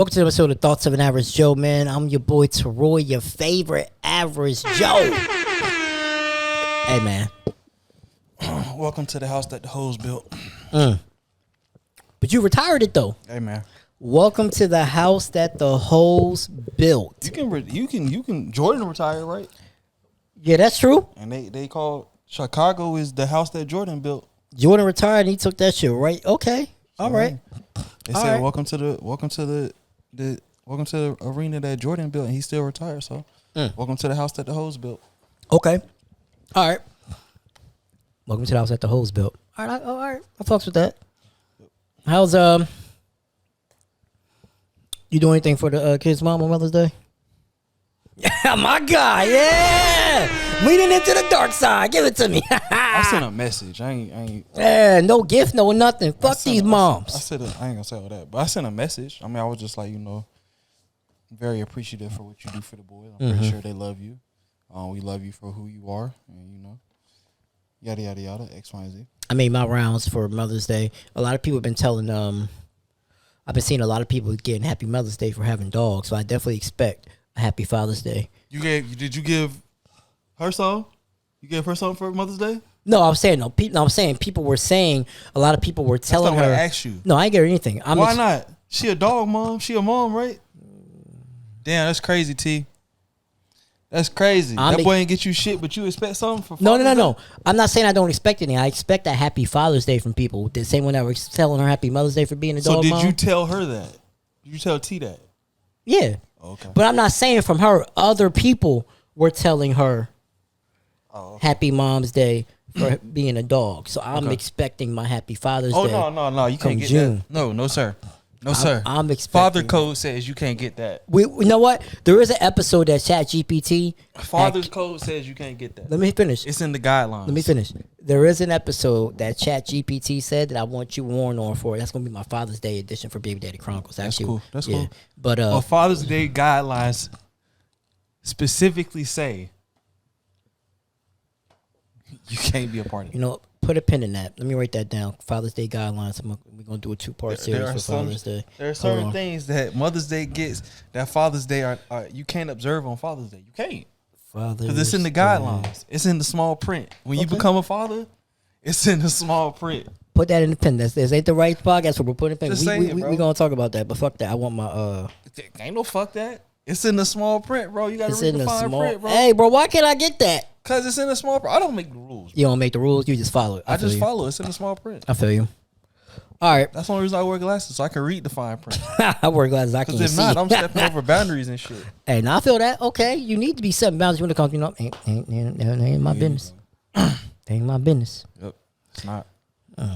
Welcome to the episode of Thoughts of an Average Joe, man. I'm your boy Taroy, your favorite average Joe. Hey, man. Welcome to the house that the hoes built. But you retired it, though. Hey, man. Welcome to the house that the hoes built. You can. Jordan retired, right? Yeah, that's true. And they call Chicago is the house that Jordan built. Jordan retired and he took that shit, right? Okay. All right. They said welcome to the arena that Jordan built, and he's still retired. So, welcome to the house that the hoes built. Okay. All right. Welcome to the house that the hoes built. All right. I fucks with that. How's you do anything for the kids' mom on Mother's Day? Yeah, my guy. Yeah, leaning into the dark side. Give it to me. I sent a message. I ain't. Yeah, no gift, no nothing. Fuck these moms. I said I ain't gonna say all that, but I sent a message. I mean, I was just like, very appreciative for what you do for the boys. I'm pretty sure they love you. We love you for who you are, and yada yada yada, X, Y, and Z. I made my rounds for Mother's Day. A lot of people have been telling I've been seeing a lot of people getting Happy Mother's Day for having dogs. So I definitely expect a Happy Father's Day. Did you give her some? You gave her something for Mother's Day? No, I'm saying no. I'm saying people were saying a lot of people were telling her. I asked you. No, I ain't get her anything. Why not? She a dog mom. She a mom, right? Damn, that's crazy, T. That's crazy. That boy ain't get you shit, but you expect something for Father's Day? No. I'm not saying I don't expect anything. I expect a Happy Father's Day from people. The same one that was telling her Happy Mother's Day for being a dog mom. So did you tell her that? Did you tell T that? Yeah. Okay. But I'm not saying from her. Other people were telling her Happy Mom's Day for being a dog. So I'm expecting my Happy Father's Day. Oh, no. You can't get June. that. No, sir. No, sir. I'm expecting. Father code says you can't get that. You know what? There is an episode that ChatGPT. Father's code says you can't get that. Let me finish. It's in the guidelines. Let me finish. There is an episode that ChatGPT said that I want you warned on for. That's going to be my Father's Day edition for Baby Daddy Chronicles. Actually, That's cool. But Father's Day guidelines specifically say you can't be a part of it. Put a pin in that. Let me write that down. Father's Day guidelines. We're going to do a 2-part series for Father's Day. There are certain things that Mother's Day gets that Father's Day are you can't observe on Father's Day. You can't. Because it's in the guidelines. It's in the small print. When you become a father, it's in the small print. Put that in the pen. This ain't the right podcast, but we're putting a pen. We're going to talk about that, but fuck that. I want my... Ain't no fuck that. It's in the small print, bro. You got to read the fine print, bro. Hey, bro, why can't I get that? Because it's in the small print. I don't make the rules. You don't make the rules. You just follow it. I just follow. It's in the small print. I feel you. All right. That's the only reason I wear glasses, so I can read the fine print. I wear glasses. I can't see. Because if not, I'm stepping over boundaries and shit. Hey, now I feel that. Okay, you need to be setting boundaries when it comes. Ain't my business. Ain't my business. Yep, it's not. But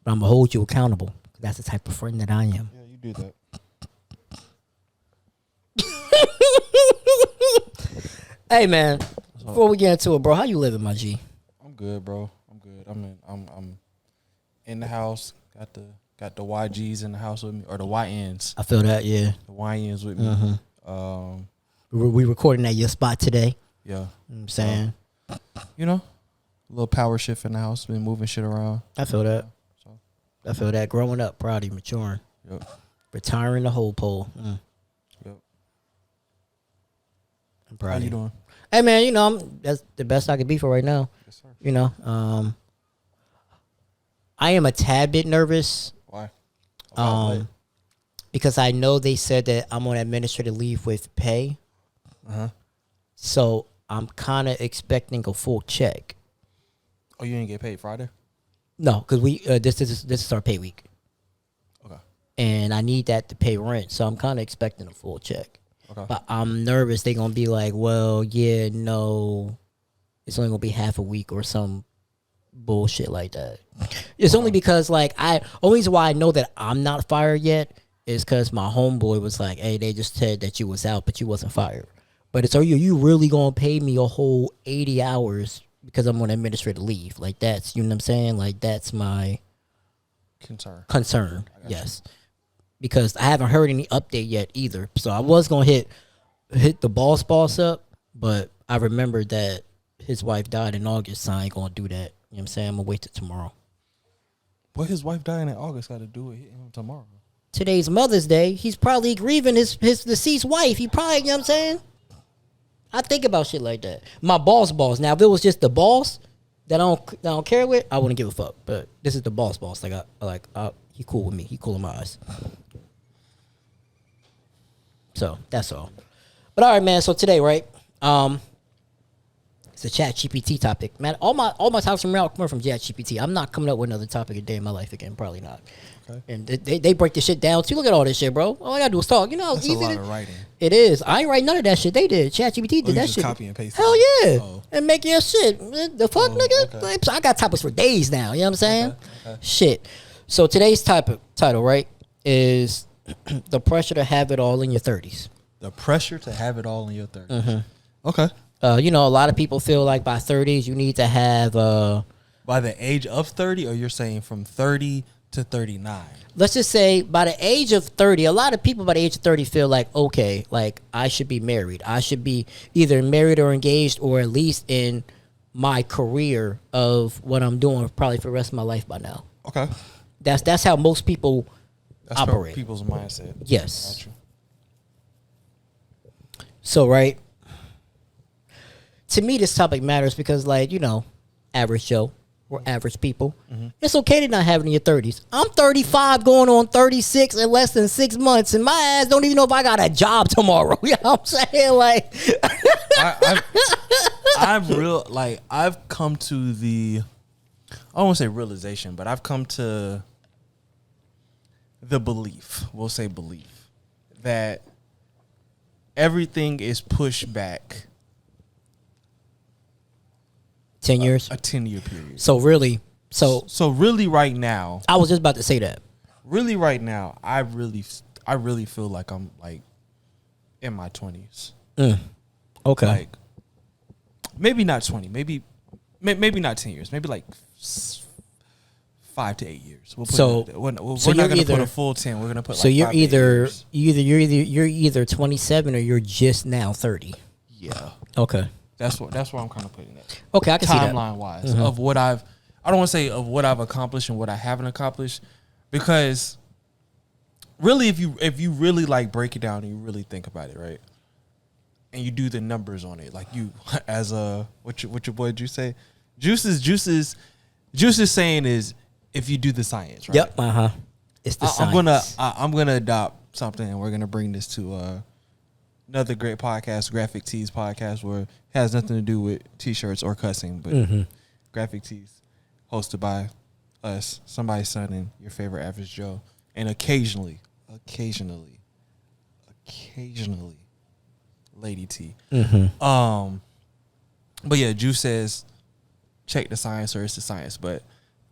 I'm gonna hold you accountable. That's the type of friend that I am. Yeah, you did that. Hey, man. Before we get into it, bro, how you living, my G? I'm good, bro. I'm good. I'm in the house. Got the YGs in the house with me, or the YNs. I feel that, yeah. The YNs with me. We recording at your spot today. Yeah. You know what I'm saying? A little power shift in the house. Been moving shit around. I feel that. So. I feel that. Growing up, proud of you, maturing. Yep. Retiring the whole pole. Yep. I'm proud How of you doing? Hey, man, that's the best I could be for right now. Yes, sir. I am a tad bit nervous. Why? Because I know they said that I'm on administrative leave with pay. So I'm kind of expecting a full check. Oh, you didn't get paid Friday? No, because this is our pay week. Okay. And I need that to pay rent, so I'm kind of expecting a full check. Okay. But I'm nervous they're gonna be like, well, yeah, no, it's only gonna be half a week or some bullshit like that. It's only because only reason why I know that I'm not fired yet is because my homeboy was like, hey, they just said that you was out, but you wasn't fired. But it's, are you really gonna pay me a whole 80 hours because I'm on administrative leave? Like, that's, you know what I'm saying? Like, that's my concern. Yes. Because I haven't heard any update yet either. So I was gonna hit the boss up, but I remembered that his wife died in August, so I ain't gonna do that. You know what I'm saying? I'm gonna wait till tomorrow. What his wife dying in August got to do with hitting him tomorrow? today's Mother's Day, he's probably grieving his deceased wife. He probably, you know what I'm saying? I think about shit like that. My boss. Now, if it was just the boss that I don't care with, I wouldn't give a fuck. But this is the boss. He cool with me. He cool in my eyes. So that's all. But all right, man. So today, right? It's a Chat GPT topic, man. All my topics from now come from Chat GPT. I'm not coming up with another topic a day in my life again. Probably not. Okay. And they break this shit down too. Look at all this shit, bro. All I gotta do is talk. You know, that's easy a lot of writing. It is. I ain't write none of that shit. They did. ChatGPT did that shit. Copy and paste. Hell yeah. Oh. And make your shit. The fuck, nigga. Okay. I got topics for days now. You know what I'm saying? Okay. Shit. So today's title, right, is the pressure to have it all in your 30s. The pressure to have it all in your 30s. Mm-hmm. Okay. You know, a lot of people feel like by 30s you need to have by the age of 30, or you're saying from 30 to 39? Let's just say by the age of 30, a lot of people by the age of 30 feel like, okay, like I should be married. I should be either married or engaged, or at least in my career of what I'm doing probably for the rest of my life by now. Okay. That's how most people operate. People's mindset. Yes. Gotcha. So, right. To me, this topic matters because, like, you know, average Joe. We're average people. Mm-hmm. It's okay to not have it in your 30s. I'm 35 going on 36 in less than 6 months, and my ass don't even know if I got a job tomorrow. You know what I'm saying? Like, I'm real. Like, I've come to the, I don't want to say realization, but I've come to the belief, we'll say belief, that everything is pushed back 10 years? A 10-year period. So really right now, I was just about to say that. Really right now, I really feel like I'm like in my 20s. Okay. Like maybe not 20, maybe not 10 years, maybe like 5 to 8 years. We're not going to put a full 10. We're going to put so like you're 5 to 8 years. you're either 27 or you're just now 30. Yeah. Okay. That's what I'm kind of putting it. Okay, I can see that. Timeline wise, of what I don't want to say of what I've accomplished and what I haven't accomplished, because really, if you really like break it down and you really think about it, right, and you do the numbers on it, like you as a what your boy Juice say, Juice is saying is if you do the science, right? Yep. It's the science. I'm gonna adopt something, and we're gonna bring this to another great podcast, Graphic Tees podcast, where it has nothing to do with t-shirts or cussing, but Graphic Tees, hosted by us, somebody's son, and your favorite average Joe, and occasionally, Lady T. But yeah, Juice says, check the science or it's the science, but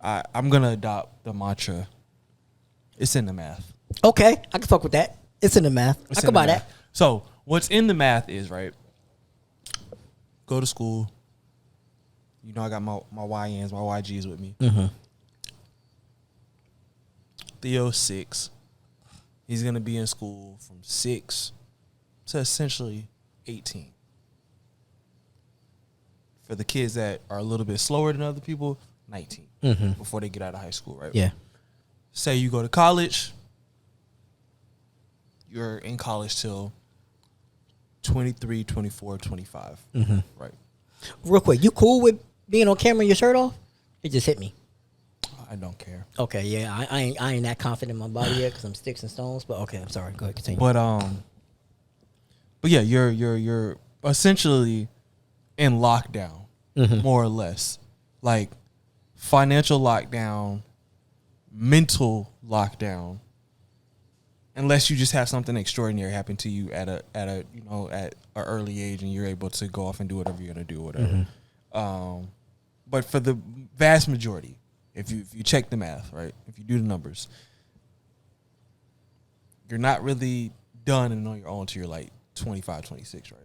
I'm gonna adopt the mantra. It's in the math. Okay, I can fuck with that. It's in the math. I can buy that. So what's in the math is, right, go to school. You know, I got my YNs, my YGs with me. Theo's 6. He's going to be in school from 6 to essentially 18. For the kids that are a little bit slower than other people, 19 before they get out of high school, right? Yeah. Say you go to college, you're in college till 23, 24, 25. Right. Real quick, you cool with being on camera and your shirt off? It just hit me. I don't care. Okay, yeah, I ain't that confident in my body yet because I'm sticks and stones. But okay, I'm sorry. Go ahead, continue. But yeah, you're essentially in lockdown, more or less, like financial lockdown, mental lockdown. Unless you just have something extraordinary happen to you at an early age and you're able to go off and do whatever you're gonna do, whatever. But for the vast majority, if you check the math, right, if you do the numbers, you're not really done and on your own till you're like 25, 26, right?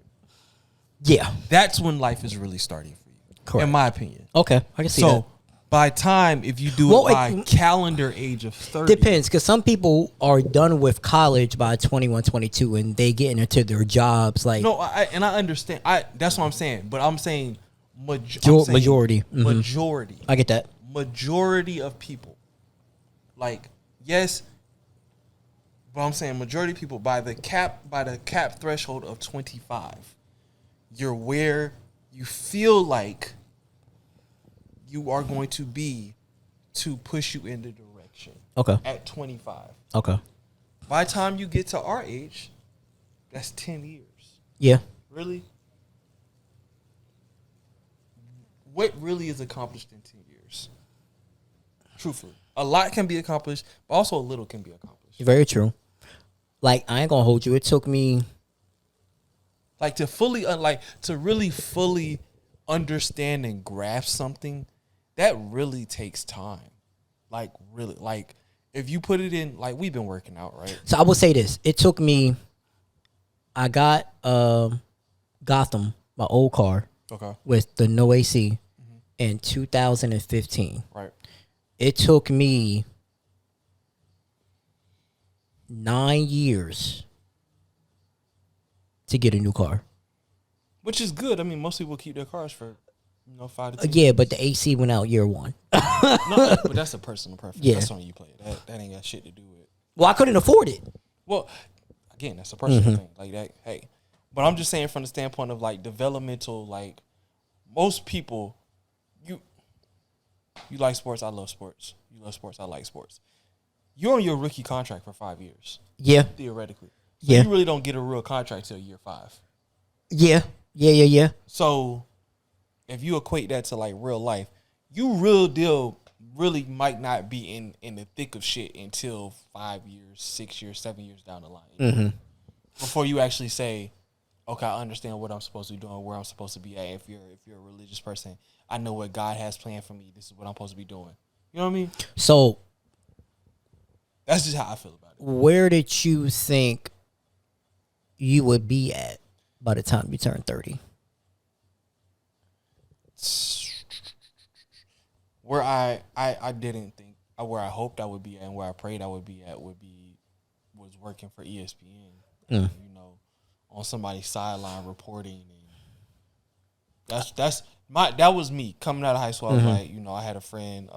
Yeah, that's when life is really starting for you. Correct. In my opinion. Okay, I can see that. So by time, if you do it by calendar age of 30. Depends, because some people are done with college by 21, 22, and they get into their jobs. Like, no, I understand. That's what I'm saying. But I'm saying majority. Majority. I get that. Majority of people. Like, yes, But I'm saying majority of people by the cap threshold of 25, you're where you feel like you are going to be to push you in the direction. Okay. At 25. Okay. By the time you get to our age, that's 10 years. Yeah. Really? What really is accomplished in 10 years? Truthfully. A lot can be accomplished, but also a little can be accomplished. Very true. Like, I ain't gonna hold you. It took me like to really fully understand and grasp something, that really takes time. Like, really, like, if you put it in, like, we've been working out, right? So I will say this. It took me, I got Gotham, my old car, Okay. with the no AC in 2015. Right. It took me 9 years to get a new car. Which is good. I mean, most people keep their cars for, 5 to 10 Yeah, years. but the AC went out year one. No, but that's a personal preference. Yeah. That's something you play. That ain't got shit to do with. Well, I couldn't afford it. Well, again, that's a personal thing. Like that, hey. But I'm just saying from the standpoint of like developmental, like most people, you like sports, I love sports. You love sports, I like sports. You're on your rookie contract for 5 years. Yeah. Theoretically. So Yeah. you really don't get a real contract till year 5. Yeah. Yeah. So if you equate that to like real life, you real deal really might not be in the thick of shit until 5 years, 6 years, 7 years down the line. Before you actually say, okay, I understand what I'm supposed to be doing, where I'm supposed to be at. If you're a religious person, I know what God has planned for me. This is what I'm supposed to be doing. You know what I mean? So That's just how I feel about it. where did you think you would be at by the time you turn 30? Where I didn't think, where I hoped I would be at and where I prayed I would be at was working for ESPN. On somebody's sideline reporting, and that was me coming out of high school. I was like, I had a friend.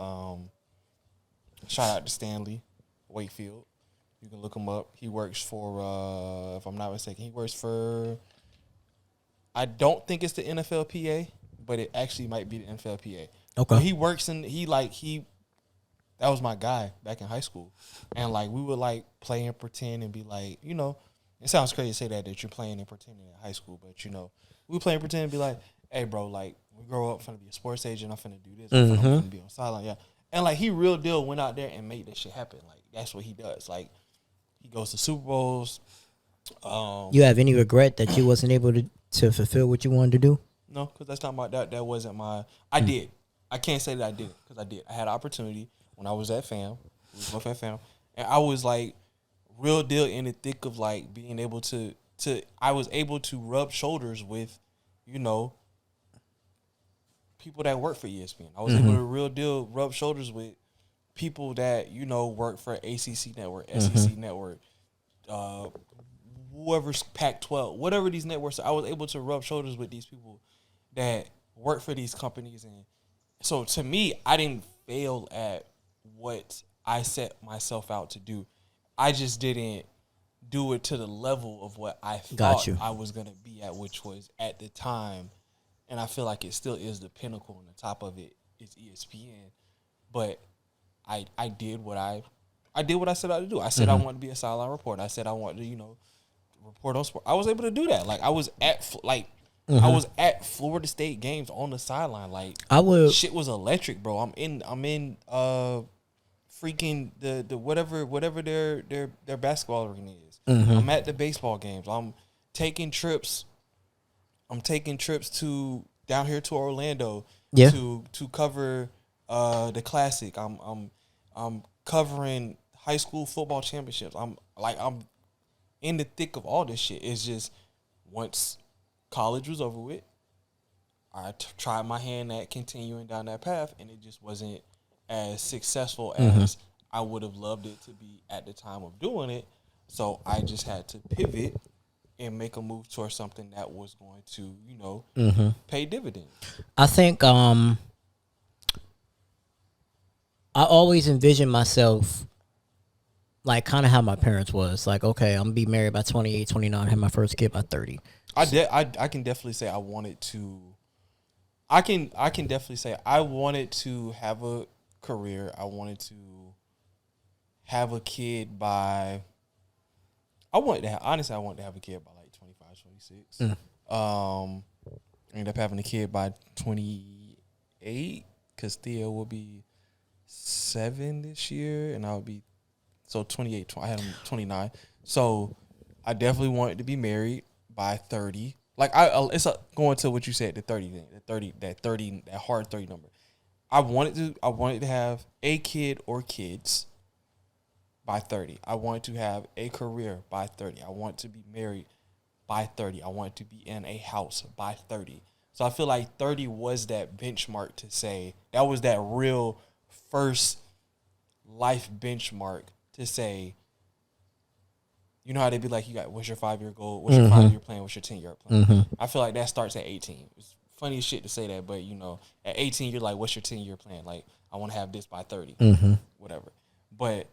Shout out to Stanley Wakefield. You can look him up. He works for, if I'm not mistaken, he works for, I don't think it's the NFLPA, but it actually might be the NFLPA. Okay. But he works in, that was my guy back in high school. And like, we would like play and pretend and be like, it sounds crazy to say that you're playing and pretending in high school, but we play and pretend and be like, hey bro, like, we grow up, I'm finna be a sports agent, I'm finna do this, I'm finna be on sideline, yeah. And like, he real deal went out there and made that shit happen. Like, that's what he does. Like, he goes to Super Bowls. You have any regret that you wasn't able to fulfill what you wanted to do? No, because that's not my, that wasn't my, I did. I can't say that I didn't, because I did. I had an opportunity when I was at FAM. We was both at FAM. And I was like, real deal in the thick of like being able to I was able to rub shoulders with, people that work for ESPN. I was able to real deal rub shoulders with people that, work for ACC Network, SEC Network, whoever's Pac-12, whatever these networks are. I was able to rub shoulders with these people that work for these companies. And so to me, I didn't fail at what I set myself out to do. I just didn't do it to the level of what I thought I was going to be at, which was at the time, and I feel like it still is the pinnacle, and the top of it is ESPN. But I did what I set out to do. I said I wanted to be a sideline reporter. I said I wanted to, report on sport. I was able to do that. Like, I was at I was at Florida State games on the sideline. Like, shit was electric, bro. I'm in freaking the whatever their basketball arena is. I'm at the baseball games. I'm taking trips to down here to Orlando to cover the Classic. I'm covering high school football championships. I'm in the thick of all this shit. It's just once college was over with, I tried my hand at continuing down that path, and it just wasn't as successful as I would have loved it to be at the time of doing it. So I just had to pivot and make a move towards something that was going to, pay dividends. I think I always envision myself like kind of how my parents was. Like, okay, I'm gonna be married by 28, 29, have my first kid by 30. I can definitely say I wanted to. I can definitely say I wanted to have a career. I wanted to have a kid by. I wanted to have, honestly. I wanted to have a kid by like 25, 26. Ended up having a kid by 28 because Theo will be 7 this year, and I would be so 28. I had him 29. So I definitely wanted to be married by 30. Like it's going to what you said, the 30 thing, that hard 30 number. I wanted to have a kid or kids by 30. I wanted to have a career by 30. I want to be married by 30. I want to be in a house by 30. So I feel like 30 was that benchmark to say, that was that real first life benchmark to say, you know how they be like, you got, what's your 5-year goal? What's your 5-year plan? What's your 10-year plan? I feel like that starts at 18. It's funny as shit to say that, but you know, at 18, you're like, what's your 10-year plan? Like, I want to have this by 30, whatever. But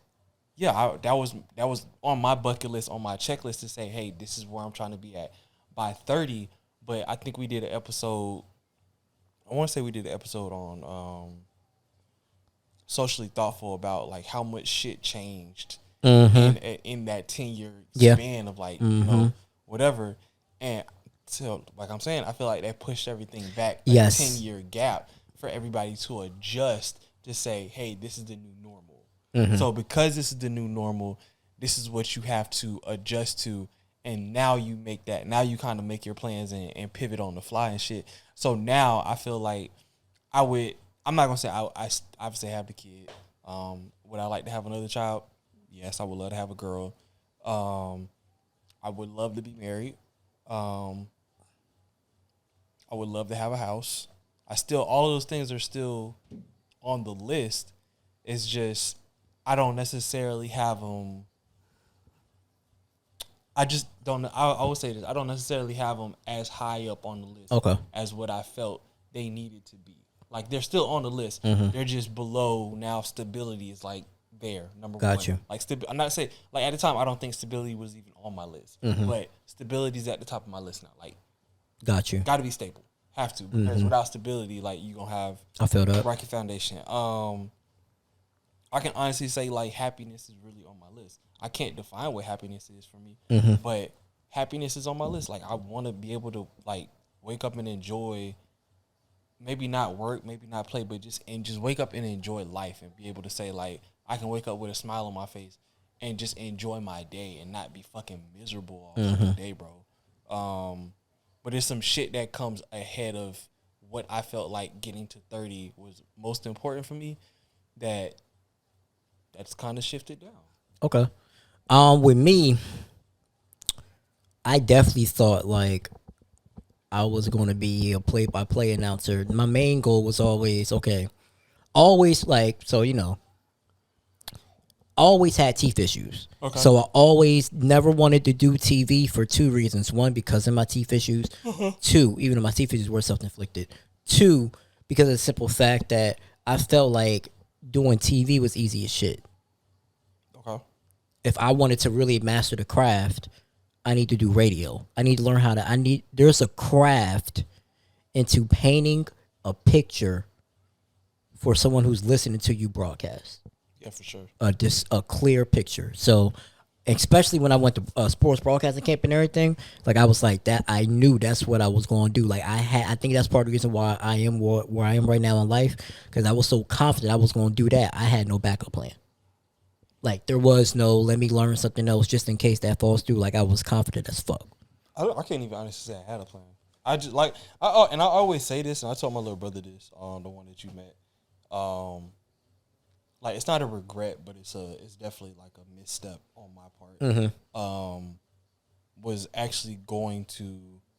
yeah, that was on my bucket list, on my checklist to say, hey, this is where I'm trying to be at by 30. But I think we did an episode. I want to say we did an episode on socially thoughtful about like how much shit changed in that 10-year span of like you know whatever. And so like I'm saying, I feel like that pushed everything back like a 10-year gap for everybody to adjust to say, hey, this is the new normal. So because this is the new normal, this is what you have to adjust to. And now you make that. Now you kind of make your plans and pivot on the fly and shit. So now I feel like I'm not going to say I obviously have the kid. Would I like to have another child? Yes, I would love to have a girl. I would love to be married. I would love to have a house. All of those things are still on the list. It's just, I don't necessarily have them. I just don't. I would say this. I don't necessarily have them as high up on the list as what I felt they needed to be. Like they're still on the list. They're just below now. Stability is like there, number one. Got you. Like I'm not saying like at the time I don't think stability was even on my list, but stability is at the top of my list now. Like, got you. Got to be stable. Have to, because without stability, like you gonna have a rocky foundation. I can honestly say like happiness is really on my list. I can't define what happiness is for me, but happiness is on my list. Like I want to be able to like wake up and enjoy, maybe not work, maybe not play, but just wake up and enjoy life and be able to say like I can wake up with a smile on my face and just enjoy my day and not be fucking miserable all day, bro. But there's some shit that comes ahead of what I felt like getting to 30 was most important for me that's kind of shifted down. Okay. With me, I definitely thought like I was going to be a play-by-play announcer. My main goal was always like, so you know, always had teeth issues. Okay. So I always never wanted to do TV for 2 reasons. 1, because of my teeth issues. 2, even though my teeth issues were self-inflicted. 2, because of the simple fact that I felt like doing TV was easy as shit. Okay. If I wanted to really master the craft, I need to do radio. I need to learn there's a craft into painting a picture for someone who's listening to you broadcast. Yeah, for sure. Just a clear picture. So, especially when I went to sports broadcasting camp and everything, like I was like that. I knew that's what I was going to do. Like I think that's part of the reason why I am where I am right now in life, because I was so confident I was going to do that. I had no backup plan. Like there was no let me learn something else just in case that falls through. Like I was confident as fuck. I can't even honestly say I had a plan. I just like and I always say this, and I told my little brother this, the one that you met. Like it's not a regret, but it's definitely like a misstep on my part. Was actually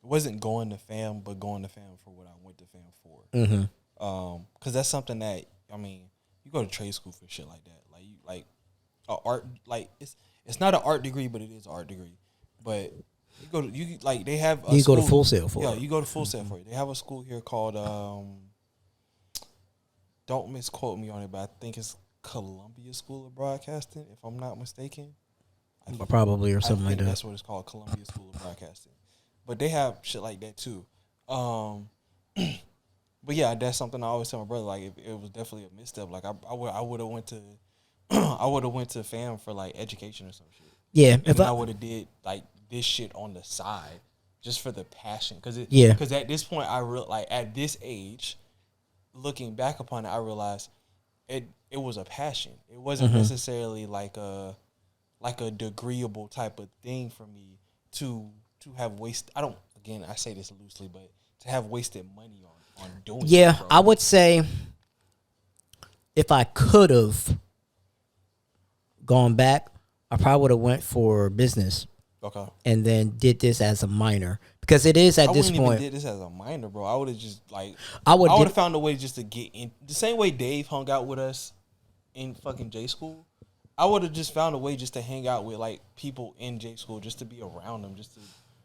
wasn't going to fam, but going to fam for what I went to fam for. Because that's something that you go to trade school for shit like that. Art, like it's not an art degree, but it is an art degree. But they have you go to Full Sail for it. Yeah, you go to Full Sail for it. They have a school here called don't misquote me on it, but I think it's Columbia School of Broadcasting, if I'm not mistaken. Probably or something like that. That's what it's called, Columbia School of Broadcasting. But they have shit like that too. But yeah, that's something I always tell my brother. Like, it was definitely a misstep. Like, I would have went to, I would have went to FAM for like education or some shit. Yeah, and I would have did like this shit on the side, just for the passion. Because at this point, like at this age, looking back upon it, I realized it was a passion. It wasn't necessarily like a degreeable type of thing for me to have wasted. I say this loosely, but to have wasted money on doing it. Yeah, I would say if I could have gone back, I probably would have went for business. Okay. And then did this as a minor, because it is at this point. I wouldn't even did this as a minor, bro. I would have just I would have found a way just to get in. The same way Dave hung out with us in fucking J school, I would have just found a way just to hang out with like people in J school, just to be around them, just to,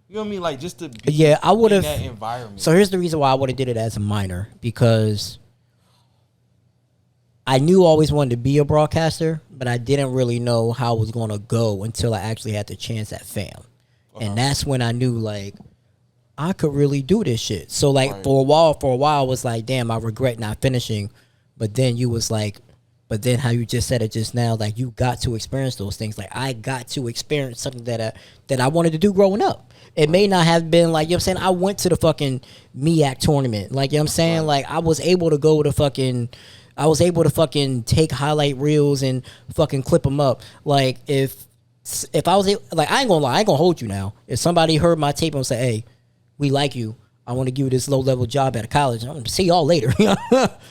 you know what I mean, like just to be I would have in that environment. So here's the reason why I would have did it as a minor, because I knew I always wanted to be a broadcaster, but I didn't really know how it was going to go until I actually had the chance at FAM. And that's when I knew, like, I could really do this shit. So, like, for a while, I was like, damn, I regret not finishing. But then you was like, but then how you just said it just now, like, you got to experience those things. Like, I got to experience something that I wanted to do growing up. It may not have been, like, you know what I'm saying, I went to the fucking MEAC tournament. Like, you know what I'm saying? Like, I was able to go to fucking... I was able to fucking take highlight reels and fucking clip them up. Like, if I was able, like, I ain't gonna lie, I ain't gonna hold you now. If somebody heard my tape and say, hey, we like you, I want to give you this low-level job at a college, I'm gonna see y'all later.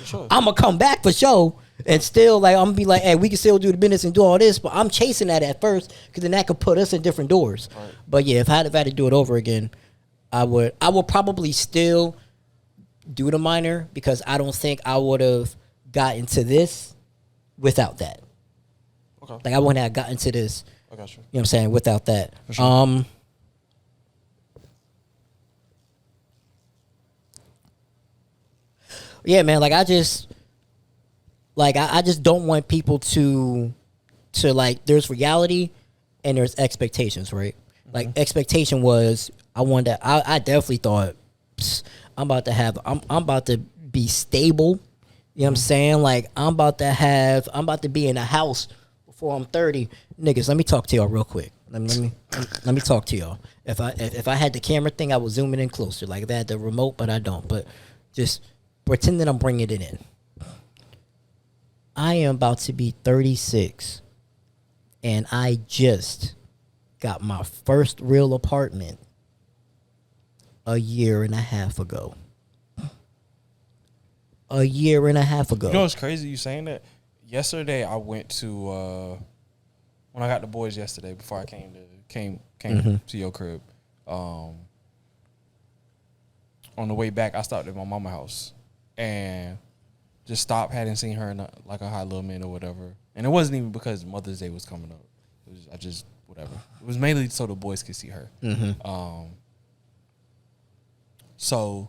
Sure. I'm gonna come back for sure. And still, like, I'm gonna be like, hey, we can still do the business and do all this, but I'm chasing that at first, because then that could put us in different doors. Right. But yeah, if I had to do it over again, I would probably still do the minor, because I don't think I would have got into this without that. Okay. Like, I wouldn't have gotten to this. I got you. You know what I'm saying? Without that. For sure. Yeah, man, like, I just don't want people to like, there's reality and there's expectations, right? Mm-hmm. Like, expectation was, I definitely thought, I'm about to be stable. You know what I'm saying? Like, I'm about to be in a house before I'm 30. Niggas, let me talk to y'all real quick. Let me talk to y'all. If I had the camera thing, I would zoom it in closer. Like, if I had the remote, but I don't. But just pretend that I'm bringing it in. I am about to be 36, and I just got my first real apartment a year and a half ago. A year and a half ago. You know what's crazy, you saying that? Yesterday I went to when I got the boys yesterday before I came to your crib. On the way back, I stopped at my mama's house and just stopped. Hadn't seen her in like a hot little minute or whatever. And it wasn't even because Mother's Day was coming up. I just whatever. It was mainly so the boys could see her. Mm-hmm. So.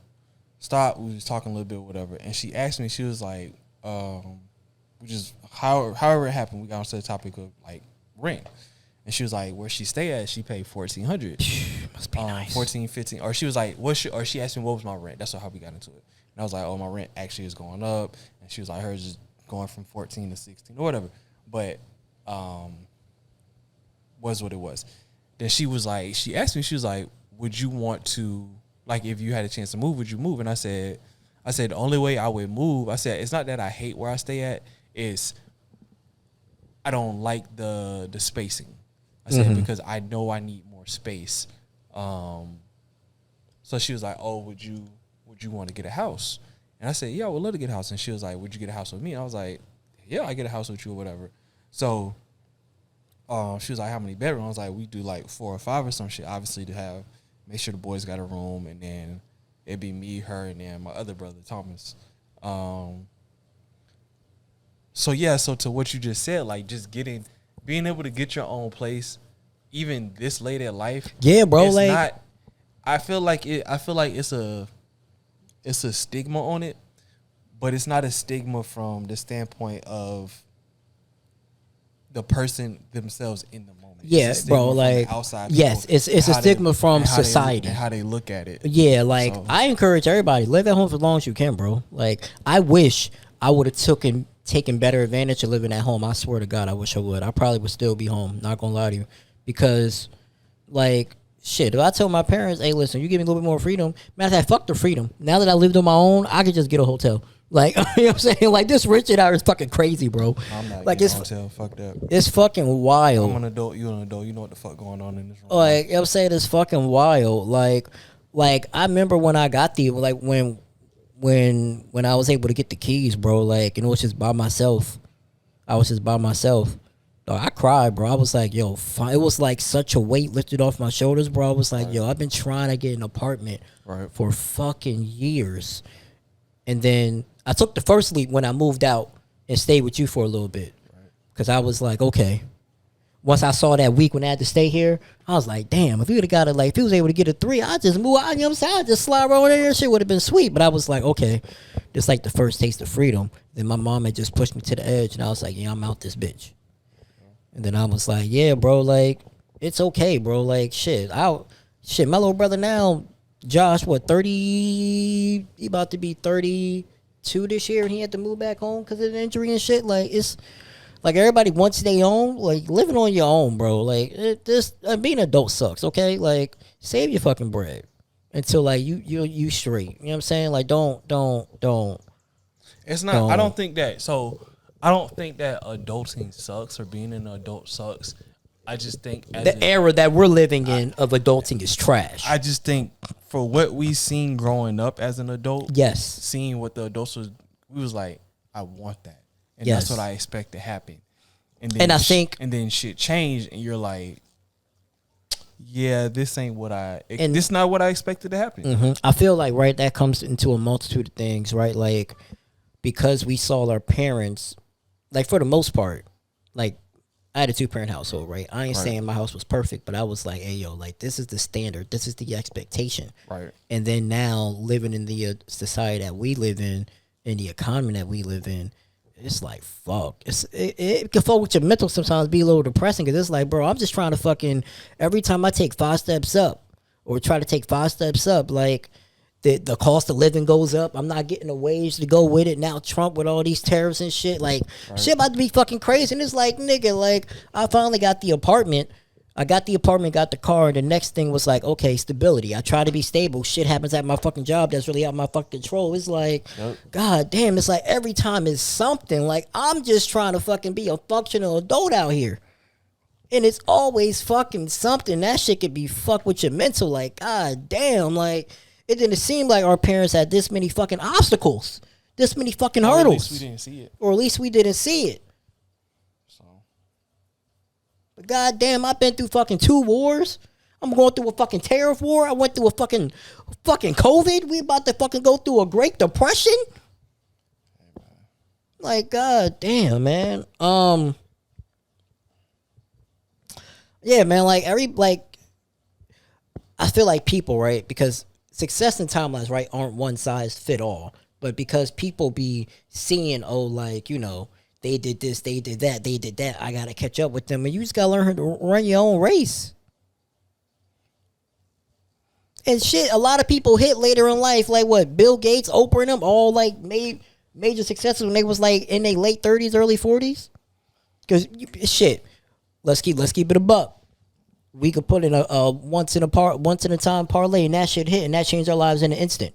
Stopped, we was talking a little bit, whatever, and she asked me, she was like, we just, however it happened, we got onto the topic of, like, rent. And she was like, where she stay at, she paid $1,400. Must be nice. 14, 15, or she was like, or she asked me what was my rent. That's how we got into it. And I was like, oh, my rent actually is going up. And she was like, hers is going from 14 to 16 or whatever. But, was what it was. Then she was like, she asked me, she was like, would you want to, like, if you had a chance to move, would you move? And I said, the only way I would move, I said, it's not that I hate where I stay at, it's I don't like the spacing. I said, because I know I need more space. So she was like, oh, would you want to get a house? And I said, yeah, I would love to get a house. And she was like, would you get a house with me? And I was like, yeah, I get a house with you or whatever. So she was like, how many bedrooms? I was like, we do like 4 or 5 or some shit, obviously, to have. Make sure the boys got a room, and then it'd be me, her, and then my other brother, Thomas. So to what you just said, like, just being able to get your own place, even this late at life. Yeah, bro. It's like, not. I feel like it's a stigma on it, but it's not a stigma from the standpoint of the person themselves in the moment. Yeah, bro. Like outside. Yes, it's a stigma from society and how they look at it. Yeah, like I encourage everybody live at home for as long as you can, bro. Like I wish I would have taken better advantage of living at home. I swear to God, I wish I would. I probably would still be home. Not gonna lie to you, because like shit. If I told my parents, "Hey, listen, you give me a little bit more freedom," matter of fact, fuck the freedom. Now that I lived on my own, I could just get a hotel. Like you know what I'm saying? Like this rich shit out is fucking crazy, bro. I'm not like it's hotel. Fuck that. It's fucking wild. I'm an adult. You an adult. You know what the fuck going on in this room. Like you know what I'm saying, it's fucking wild. Like I remember when I got when I was able to get the keys, bro. Like and it was just by myself. I was just by myself. Dog, I cried, bro. I was like, yo, it was like such a weight lifted off my shoulders, bro. I was like, yo, I've been trying to get an apartment for fucking years. And then I took the first leap when I moved out and stayed with you for a little bit. Because I was like, okay. Once I saw that week when I had to stay here, I was like, damn, if he would have got it, like, if he was able to get a 3, I'd just move out, you know what I'm saying? I'd just slide right over there and shit would have been sweet. But I was like, okay, just like the first taste of freedom. Then my mom had just pushed me to the edge, and I was like, yeah, I'm out this bitch. And then I was like, yeah, bro, like, it's okay, bro. Like, shit, my little brother now, Josh, 30? He about to be 32 this year, and he had to move back home because of the injury and shit. Like, it's like everybody wants their own. Like, living on your own, bro. Like, being an adult sucks. Okay, like, save your fucking bread until like you straight. You know what I'm saying? Like, don't. It's not. I don't think that. So I don't think that adulting sucks or being an adult sucks. I just think the era that we're living in of adulting is trash. I just think for what we seen growing up as an adult, yes, seeing what the adults we was like, I want that, and yes, that's what I expect to happen. And then shit changed, and you're like, yeah, this ain't what this not what I expected to happen. Mm-hmm. I feel like that comes into a multitude of things, right? Like because we saw our parents, like for the most part, like. I had a 2-parent household, right? I ain't saying my house was perfect, but I was like, hey, yo, like, this is the standard. This is the expectation. Right. And then now, living in the society that we live in the economy that we live in, it's like, fuck. It can fuck with your mental sometimes, be a little depressing, because it's like, bro, I'm just trying to fucking, every time I take 5 steps up, or try to take 5 steps up, like, the cost of living goes up. I'm not getting a wage to go with it. Now Trump with all these tariffs and shit. Like, shit about to be fucking crazy. And it's like, nigga, like, I finally got the apartment. I got the apartment, got the car. And the next thing was like, okay, stability. I try to be stable. Shit happens at my fucking job that's really out of my fucking control. It's like, God damn. It's like every time it's something. Like, I'm just trying to fucking be a functional adult out here. And it's always fucking something. That shit could be fucked with your mental. Like, God damn. Like, it didn't seem like our parents had this many fucking obstacles, this many fucking hurdles. Or at least we didn't see it. Or at least we didn't see it. So, but goddamn, I've been through fucking 2 wars. I'm going through a fucking tariff war. I went through a fucking COVID. We about to fucking go through a Great Depression. Like, god damn, man. Yeah, man. Like I feel like people, right? Because success and timelines, right, aren't one size fit all. But because people be seeing, oh, like, you know, they did this, they did that, I gotta catch up with them. And you just gotta learn how to run your own race. And shit, a lot of people hit later in life, like what, Bill Gates, Oprah and them, all like made major successes when they was like in their late 30s, early 40s. Because shit, let's keep it a buck. We could put in a once in a time parlay, and that shit hit, and that changed our lives in an instant.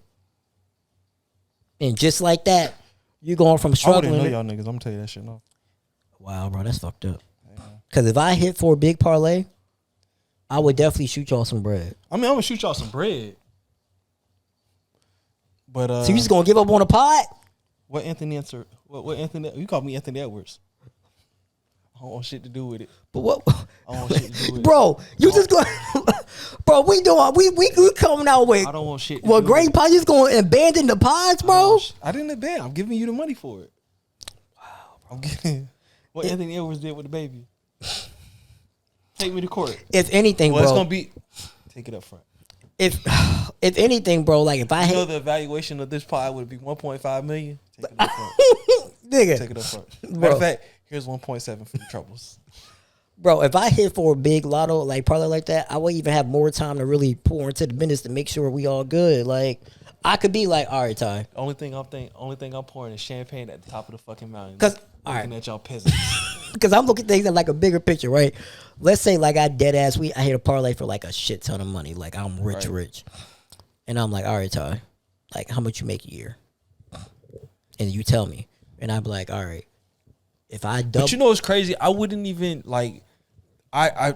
And just like that, you going from struggling. I wouldn't know y'all niggas. I'm gonna tell you that shit now. Wow, bro, that's fucked up. Because if I hit for a big parlay, I would definitely shoot y'all some bread. I mean, I'm gonna shoot y'all some bread. But so you just gonna give up on a pot? What Anthony answer? What Anthony? You called me Anthony Edwards. I don't want shit to do with it. But what? I don't want shit to do with bro, it. You just going, bro. We coming out with. I don't want shit. Well, great pods. You just going to abandon the pods, bro? I didn't abandon. I'm giving you the money for it. Wow, bro. I'm giving what Anthony Edwards did with the baby. Take me to court. If anything, bro, it's gonna be. Take it up front. If anything, bro, like if I had the evaluation of this pod would be $1.5 million. Take it up front. Nigga. Take it up front. Matter of fact, Here's 1.7 for your troubles. Bro, if I hit for a big lotto, like parlay like that, I would even have more time to really pour into the business to make sure we all good. Like, I could be like, all right, Ty. Only thing I'm pouring is champagne at the top of the fucking mountain. Cause looking at y'all peasants. Because I'm looking at things in like a bigger picture, right? Let's say like I dead ass I hit a parlay for like a shit ton of money. Like I'm rich. And I'm like, all right, Ty, like how much you make a year? And you tell me. And I'm like, all right. If I double, but you know what's crazy? I wouldn't even like I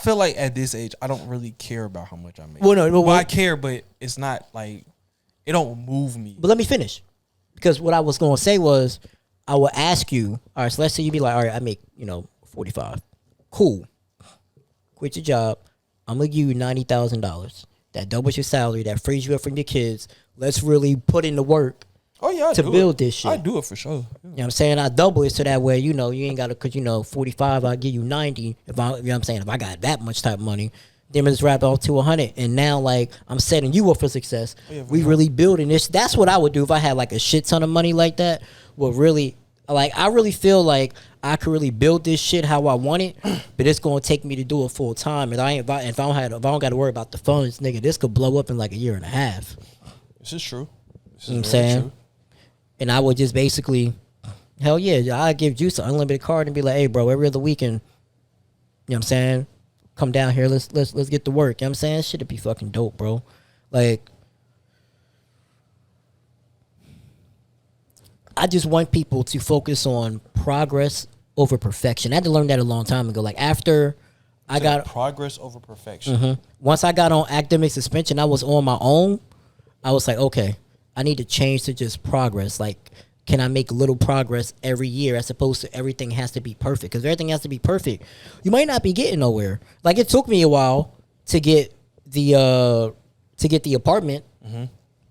feel like at this age I don't really care about how much I make. Well, I care, but it's not like it don't move me. But let me finish. Because what I was gonna say was I will ask you, all right, so let's say you be like, all right, I make, 45. Cool. Quit your job. I'm gonna give you $90,000. That doubles your salary, that frees you up from your kids. Let's really put in the work. Oh yeah, to build this shit. I do it for sure. Yeah. You know what I'm saying? I double it so that way, you ain't got to, because, 45, I'll give you 90. If I, you know what I'm saying? If I got that much type of money, then it's wrapped off to 100. And now, like, I'm setting you up for success. Oh, yeah, we really building this. That's what I would do if I had, like, a shit ton of money like that. Would really, like, I really feel like I could really build this shit how I want it, but it's going to take me to do it full time. And if I don't got to worry about the funds, nigga, this could blow up in, like, a year and a half. This is true. This is you know what I'm saying? True. And I would just basically, hell yeah, I'd give Juice an unlimited card and be like, hey, bro, every other weekend, you know what I'm saying? Come down here, let's get to work. You know what I'm saying? Shit'd be fucking dope, bro. Like, I just want people to focus on progress over perfection. I had to learn that a long time ago. Like, after I got progress over perfection. Mm-hmm. Once I got on academic suspension, I was on my own. I was like, okay, I need to change to just progress. Like, can I make little progress every year as opposed to everything has to be perfect? Because everything has to be perfect, you might not be getting nowhere. Like, it took me a while to get the apartment,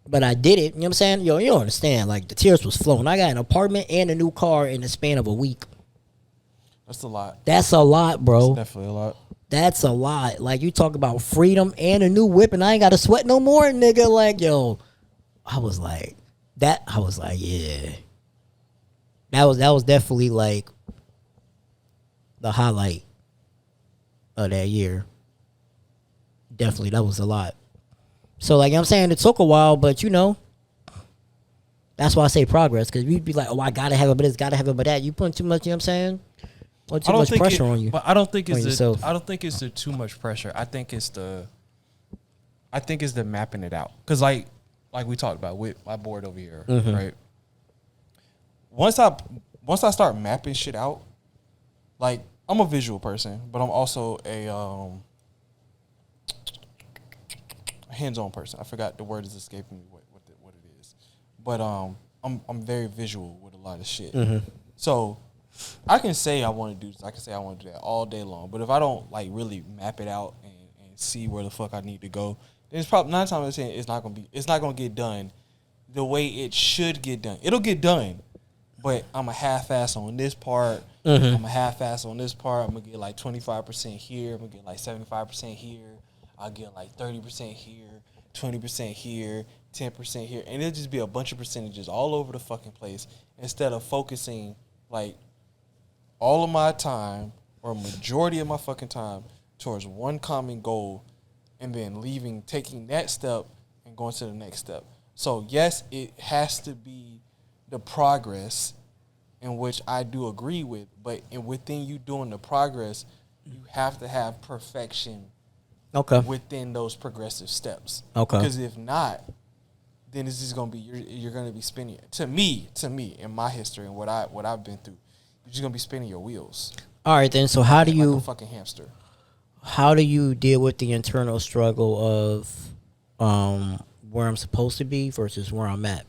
but I did it. You know what I'm saying? Yo, you don't understand. Like, the tears was flowing. I got an apartment and a new car in the span of a week. That's a lot. That's a lot, bro. That's definitely a lot. That's a lot. Like, you talk about freedom and a new whip, and I ain't got to sweat no more, nigga. Like, yo. I was like, yeah. That was definitely like the highlight of that year. Definitely, that was a lot. So, like, I'm saying, it took a while, but that's why I say progress, because you'd be like, oh, I gotta have it, but it's gotta have it, but that you putting too much. You know what I'm saying? Or too much pressure on you. But I don't think it's the too much pressure. I think it's the mapping it out, because like we talked about with my board over here, right? Once I start mapping shit out, like, I'm a visual person, but I'm also a hands-on person. I forgot the word is escaping me what it is, but I'm very visual with a lot of shit. So I can say I want to do this, I can say I want to do that all day long, but if I don't like really map it out and see where the fuck I need to go, it's probably 9 times out of 10 it's not gonna get done the way it should get done. It'll get done, but I'm a half-ass on this part. I'm a half-ass on this part. I'm gonna get like 25% here. I'm gonna get like 75% here. I'll get like 30% here, 20% here, 10% here, and it'll just be a bunch of percentages all over the fucking place instead of focusing like all of my time or a majority of my fucking time towards one common goal, and then taking that step and going to the next step. So yes, it has to be the progress, in which I do agree with, but within you doing the progress, you have to have perfection within those progressive steps. Because if not, then it's just gonna be you're gonna be spinning. To me, in my history and what I've been through, you're just gonna be spinning your wheels. All right, then. So how do you like a fucking hamster? How do you deal with the internal struggle of where I'm supposed to be versus where I'm at?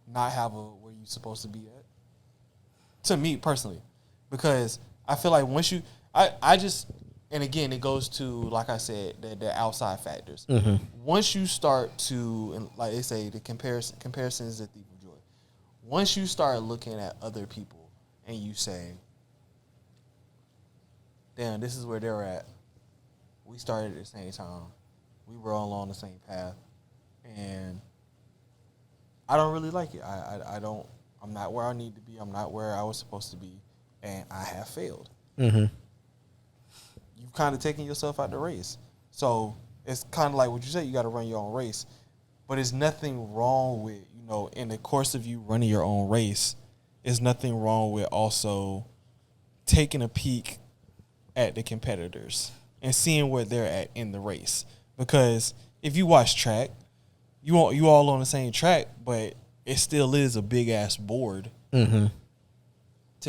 Not have where you're supposed to be at. To me personally, because I feel like once you, I just, and again it goes to, like I said, the outside factors. Once you start to, and like they say, the comparison is the thief of joy. Once you start looking at other people and you say, damn, this is where they're at. We started at the same time. We were all on the same path. And I don't really like it. I don't I'm not where I need to be. I'm not where I was supposed to be, and I have failed. Mm-hmm. You've kind of taken yourself out the race. So it's kind of like what you said. You got to run your own race, but there's nothing wrong with, in the course of you running your own race, there's nothing wrong with also taking a peek at the competitors and seeing where they're at in the race. Because if you watch track, you all on the same track, but it still is a big ass board to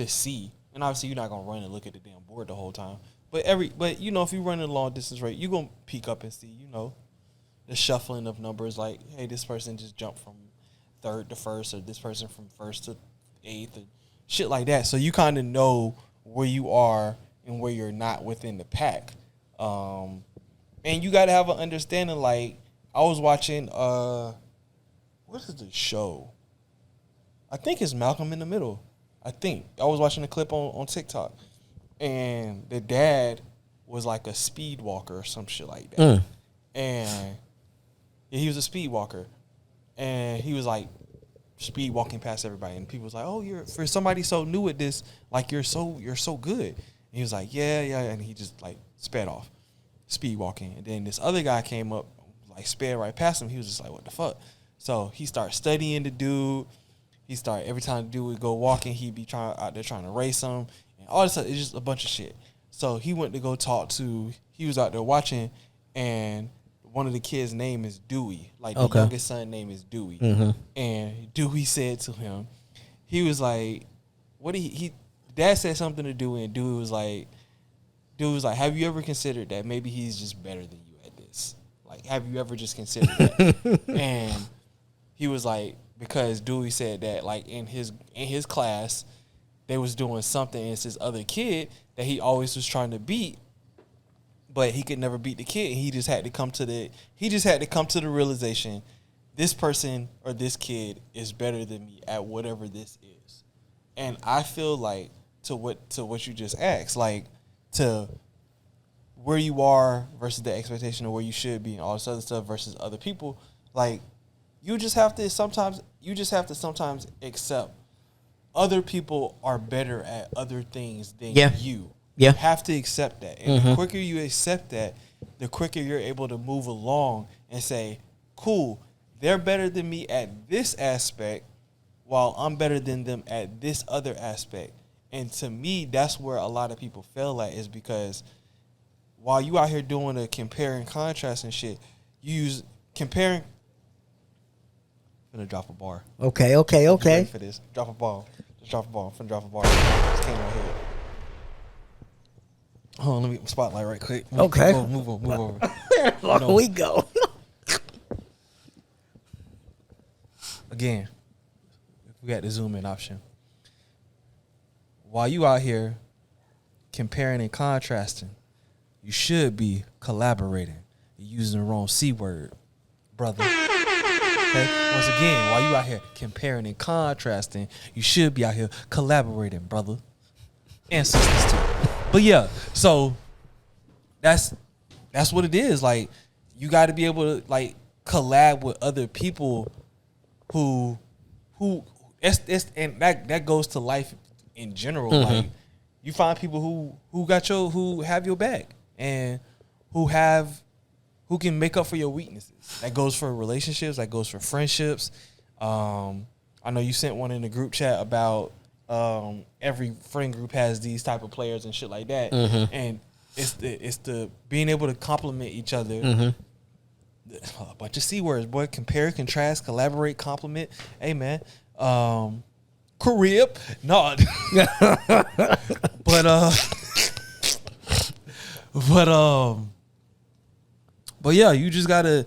see. And obviously, you're not gonna run and look at the damn board the whole time. But if you run a long distance race, you're gonna peek up and see, the shuffling of numbers. Like, hey, this person just jumped from third to first, or this person from first to eighth, and shit like that. So you kind of know where you are and where you're not within the pack. And you got to have an understanding. Like, I was watching, what is the show? I think it's Malcolm in the Middle. I was watching a clip on TikTok, and the dad was like a speed walker or some shit like that. And he was a speed walker, and he was like speed walking past everybody, and people was like, "Oh, you're for somebody so new at this, like you're so good." And he was like, "Yeah," and he just like sped off, speed walking. And then this other guy came up, like sped right past him. He was just like, "What the fuck?" So he started studying the dude. He started every time the dude would go walking, he'd be out there trying to race him, and all this stuff. It's just a bunch of shit. So he went to go talk to. He was out there watching, and one of the kids' name is Dewey. Like the youngest son name is Dewey. And Dewey said to him, he was like, "What he?" Dad said something to Dewey, and Dewey was like, "Have you ever considered that maybe he's just better than you at this? Like, have you ever just considered that?" And he was like, because Dewey said that like in his class, they was doing something, and it's this other kid that he always was trying to beat, but he could never beat the kid. He just had to come to the realization, this person or this kid is better than me at whatever this is. And I feel like to what you just asked, like to where you are versus the expectation of where you should be and all this other stuff versus other people, like you just have to sometimes accept other people are better at other things than you. Yeah. You have to accept that. And the quicker you accept that, the quicker you're able to move along and say, cool, they're better than me at this aspect while I'm better than them at this other aspect. And to me, that's where a lot of people fail at, is because while you out here doing a compare and contrast and shit, you use comparing. I'm finna drop a bar. Okay. Ready for this? Drop a ball. Just drop a ball. I'm finna drop a bar. Just came in my head. Hold on, let me get my spotlight right quick. Move over. Here we go. Again, we got the zoom in option. While you out here comparing and contrasting, you should be collaborating. You're using the wrong C word, brother. Okay? Once again, while you out here comparing and contrasting, you should be out here collaborating, brother. And sisters too. But yeah, so that's what it is. Like, you got to be able to like collab with other people who and that goes to life in general. Like, you find people who have your back and who can make up for your weaknesses. That goes for relationships. That goes for friendships. I know you sent one in the group chat about every friend group has these type of players and shit like that. And it's the being able to complement each other. A bunch of C words, boy. Compare, contrast, collaborate, compliment. Hey, man. Carib. No. But yeah, you just gotta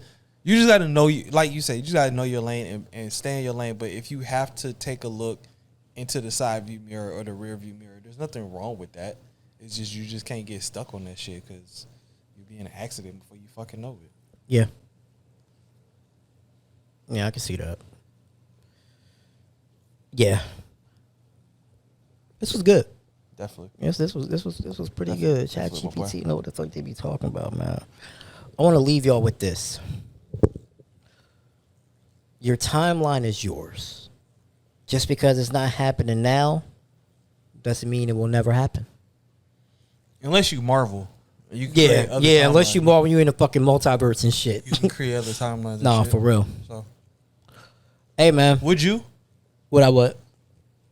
know, like you say, you just gotta know your lane and stay in your lane. But if you have to take a look into the side view mirror or the rear view mirror, there's nothing wrong with that. It's just you just can't get stuck on that shit because you'll be in an accident before you fucking know it. Yeah. Yeah, I can see that. Yeah. This was good. Definitely. Yes, this was pretty good. Chat GPT know what the fuck they be talking about, man. I want to leave y'all with this. Your timeline is yours. Just because it's not happening now doesn't mean it will never happen. Unless you Marvel. You can Yeah, create other yeah. Unless timelines. you Marvel, you in the fucking multiverse and shit. You can create other timelines. And Nah, shit. for real. So, Hey, man. would you? What I would?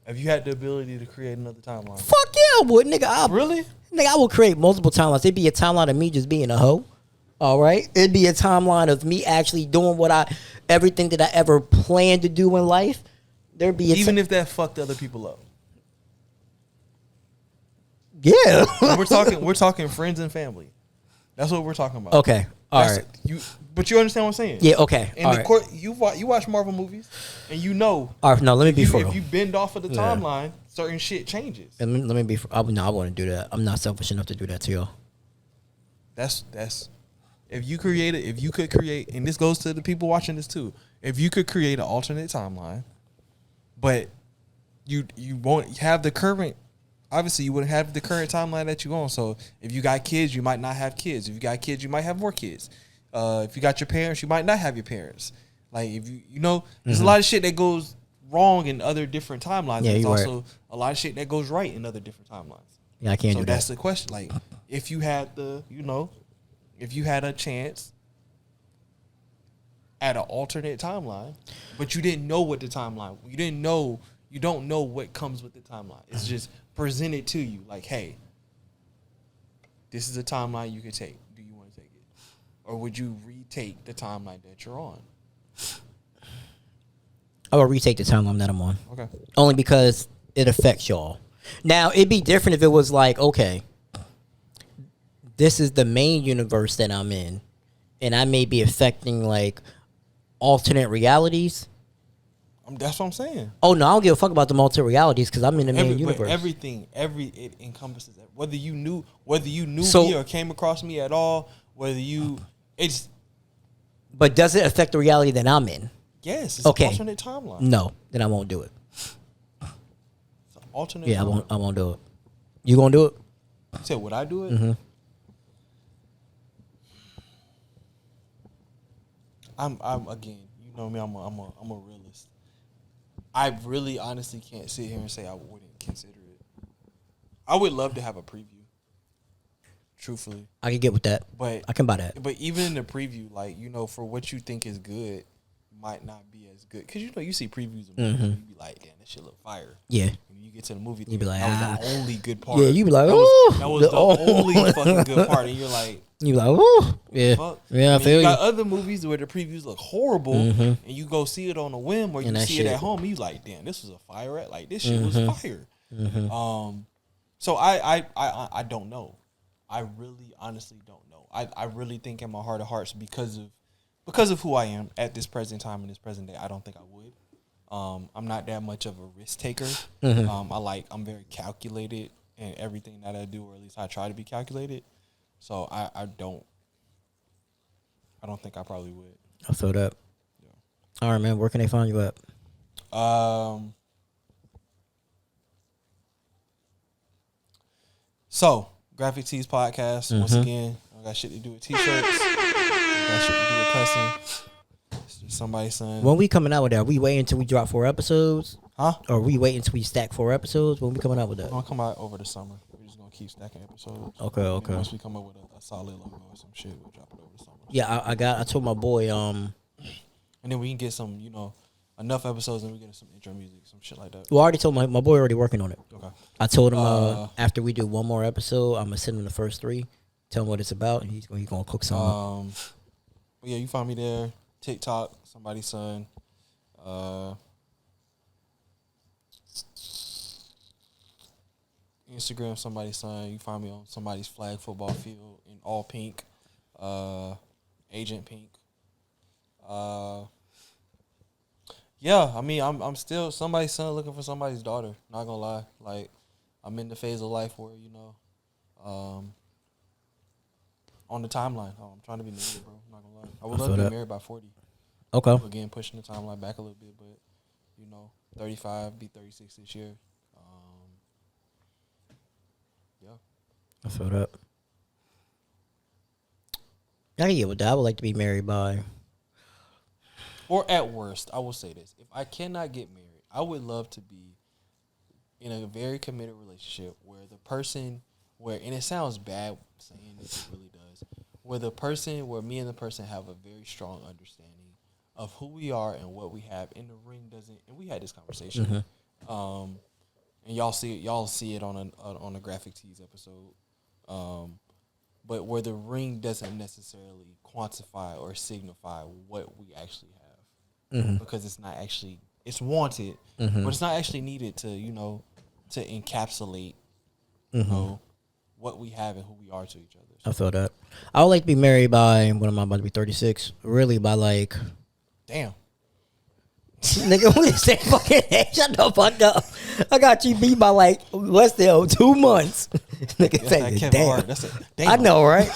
If you had the ability to create another timeline. Fuck yeah, I would, nigga. Really? Nigga, I will create multiple timelines. It'd be a timeline of me just being a hoe. All right? It'd be a timeline of me actually doing everything that I ever planned to do in life. There'd be Even if that fucked other people up. Yeah. we're talking friends and family. That's what we're talking about. Okay. All right. But you understand what I'm saying? Yeah, okay. In the court, you watch Marvel movies, and you know. All right, no, let me be for real. If you bend off of the timeline, certain shit changes. And let me be for I want to do that. I'm not selfish enough to do that to y'all. That's if you could create, and this goes to the people watching this too. If you could create an alternate timeline, but you won't have the current. Obviously, you wouldn't have the current timeline that you on. So if you got kids, you might not have kids. If you got kids, you might have more kids. If you got your parents, you might not have your parents. Like if you know, there's a lot of shit that goes wrong in other different timelines. Yeah, there's you're also right. a lot of shit that goes right in other different timelines. Yeah, I can't do that. So that's the question. Like if you had if you had a chance at an alternate timeline, but you didn't know what the timeline, you don't know what comes with the timeline. It's just presented to you like, hey, this is a timeline you can take. Do you want to take it? Or would you retake the timeline that you're on? I will retake the timeline that I'm on. Okay. Only because it affects y'all. Now, it'd be different if it was like, okay, this is the main universe that I'm in, and I may be affecting like alternate realities. That's what I'm saying. Oh no, I don't give a fuck about the alternate realities because I'm in the main universe. It encompasses that. Whether you knew So, me or came across me at all, But does it affect the reality that I'm in? Yes, it's Okay. an alternate timeline. No, then I won't do it. It's an alternate Yeah, timeline. I won't do it. You gonna do it? You said, would I do it? Mm-hmm. I'm again, you know me, I'm a realist. I really honestly can't sit here and say I wouldn't consider it. I would love to have a preview. Truthfully. I can get with that. But I can buy that. But even in the preview, like, for what you think is good might not be as good. Cause you see previews of movies and you be like, damn, that shit look fire. Yeah. When you get to the movie, You be like, that was the only good part. Yeah, you be like, that oh, was the only fucking good part. And you're like, you be like, oh, yeah. fuck. Yeah, I feel you you. got other movies where the previews look horrible, and you go see it on a whim, or you see it at home, and you like, damn, this was a fire at. Like, this shit was fire. So I don't know. I really honestly don't know. I really think in my heart of hearts, because of who I am at this present time in this present day, I don't think I would. I'm not that much of a risk taker. I'm very calculated in everything that I do, or at least I try to be calculated. So I don't think I probably would. I feel that. Yeah. All right, man. Where can they find you at? So Graphic Tees Podcast. Once again, I got shit to do with t-shirts. I got shit to do with cussing. Somebody's son. When we coming out with that? Are we waiting until we drop 4 episodes? Huh? Or are we waiting until we stack 4 episodes? When we coming out with that? We're gonna come out over the summer. We're just gonna keep stacking episodes. Okay. And once we come up with a solid logo or some shit, we'll drop it over the summer. Yeah, I told my boy, and then we can get some, enough episodes, and we get some intro music, some shit like that. well, I already told my boy already working on it. Okay. I told him after we do one more episode, I'm gonna send him the first 3, tell him what it's about, and he's gonna cook something. But yeah, you find me there. TikTok, somebody's son. Instagram, somebody's son. You find me on somebody's flag football field in all pink. Agent Pink. Yeah, I mean, I'm still somebody's son looking for somebody's daughter. Not gonna lie, like I'm in the phase of life where on the timeline. I'm trying to be married, bro. I'm not gonna lie. I would love to be married by 40. Okay. Again, pushing the timeline back a little bit, but 35, be 36 this year. Yeah. I feel that. I can get with that. I would like to be married by. Or at worst, I will say this: if I cannot get married, I would love to be in a very committed relationship where the person, and it sounds bad saying this, it really does, where me and the person have a very strong understanding of who we are and what we have, and the ring doesn't. And we had this conversation, and y'all see it on a graphic tees episode, but where the ring doesn't necessarily quantify or signify what we actually have, because it's not actually, it's wanted, but it's not actually needed to to encapsulate what we have and who we are to each other. I feel that. I would like to be married by, what am I about to be, 36? Really by like, damn. nigga, we the same fucking age. Shut the fuck up. I got you beat by like less than 2 months. Nigga say, damn. Damn. I know, right?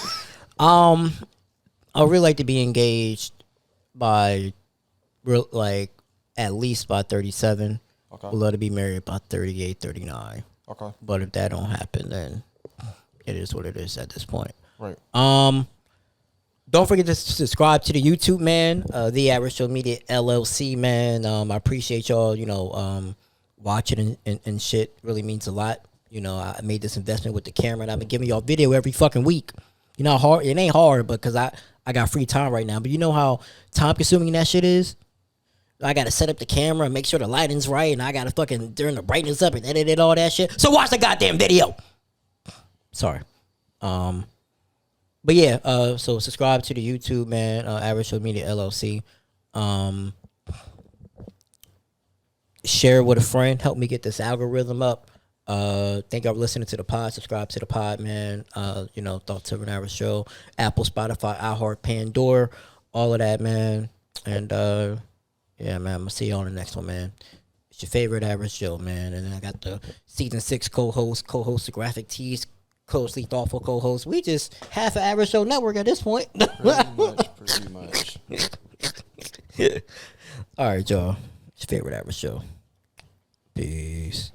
I would really like to be engaged by like at least by 37. Okay. Would love to be married by 38, 39. Okay. But if that don't happen, then it is what it is at this point. Right. Don't forget to subscribe to the YouTube, man. The Average Show Media LLC, man. I appreciate y'all, watching and shit. Really means a lot. I made this investment with the camera, and I've been giving y'all video every fucking week. You know how hard it ain't hard, because I got free time right now. But you know how time consuming that shit is? I gotta set up the camera and make sure the lighting's right, and I gotta fucking turn the brightness up and edit all that shit. So watch the goddamn video. Sorry. But yeah, so subscribe to the YouTube, man. Average Show Media LLC. Share with a friend. Help me get this algorithm up. Thank y'all for listening to the pod. Subscribe to the pod, man. Thoughts of an Average Show. Apple, Spotify, iHeart, Pandora, all of that, man. And yeah, man, I'm gonna see you on the next one, man. It's your favorite Average Show, man. And then I got the season 6 co-host the Graphic Tees, closely thoughtful co-host. We just half an Average Show network at this point. Pretty much. All right, y'all. It's your favorite Average Show. Peace.